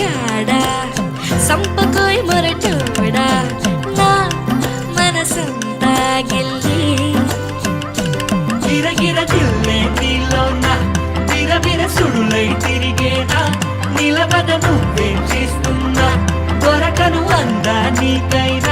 మగాడా సంపకోయ్ మొరటోడా నా మనసంతా గిల్లి గిరగిర గిల్లే నీలోన విరవిర సుడులై తిరిగేనా నిలబద నువ్వేం చేస్తున్నా దొరకను అందా నీకైనా